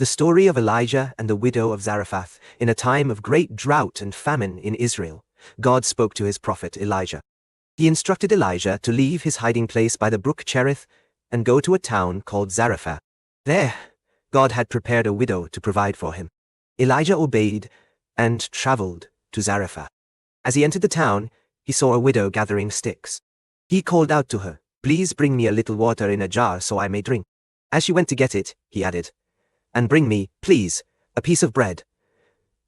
The story of Elijah and the widow of Zarephath. In a time of great drought and famine in Israel, God spoke to his prophet Elijah. He instructed Elijah to leave his hiding place by the brook Cherith and go to a town called Zarephath. There, God had prepared a widow to provide for him. Elijah obeyed and traveled to Zarephath. As he entered the town, he saw a widow gathering sticks. He called out to her, "Please bring me a little water in a jar so I may drink." As she went to get it, he added, "And bring me, please, a piece of bread."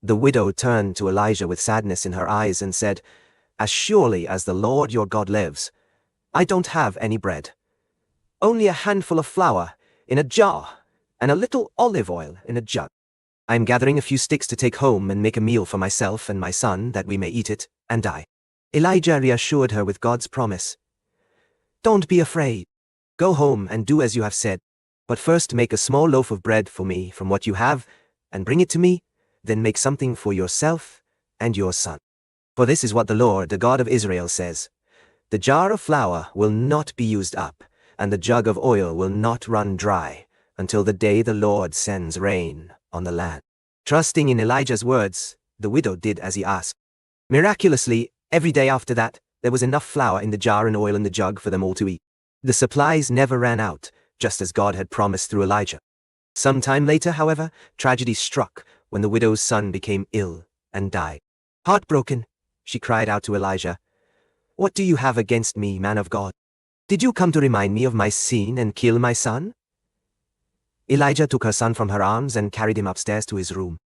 The widow turned to Elijah with sadness in her eyes and said, "As surely as the Lord your God lives, I don't have any bread. Only a handful of flour in a jar and a little olive oil in a jug. I am gathering a few sticks to take home and make a meal for myself and my son that we may eat it and die." Elijah reassured her with God's promise. "Don't be afraid. Go home and do as you have said. But first make a small loaf of bread for me from what you have and bring it to me. Then make something for yourself and your son. For this is what the Lord, the God of Israel, says. The jar of flour will not be used up, and the jug of oil will not run dry, until the day the Lord sends rain on the land." Trusting in Elijah's words, the widow did as he asked. Miraculously, every day after that, there was enough flour in the jar and oil in the jug for them all to eat. The supplies never ran out, just as God had promised through Elijah. Some time later, however, tragedy struck when the widow's son became ill and died. Heartbroken, she cried out to Elijah, "What do you have against me, man of God? Did you come to remind me of my sin and kill my son?" Elijah took her son from her arms and carried him upstairs to his room.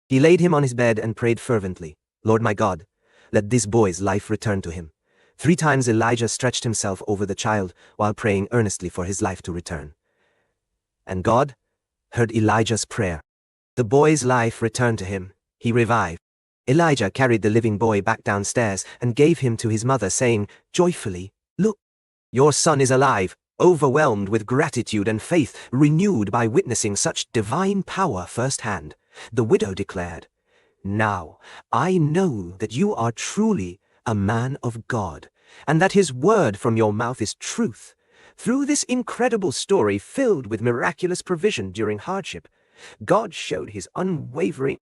He laid him on his bed and prayed fervently, "Lord my God, let this boy's life return to him." 3 times Elijah stretched himself over the child while praying earnestly for his life to return. And God heard Elijah's prayer. The boy's life returned to him. He revived. Elijah carried the living boy back downstairs and gave him to his mother, saying joyfully, "Look, your son is alive." Overwhelmed with gratitude and faith, renewed by witnessing such divine power firsthand, the widow declared, "Now I know that you are truly a man of God, and that his word from your mouth is truth." Through this incredible story filled with miraculous provision during hardship, God showed his unwavering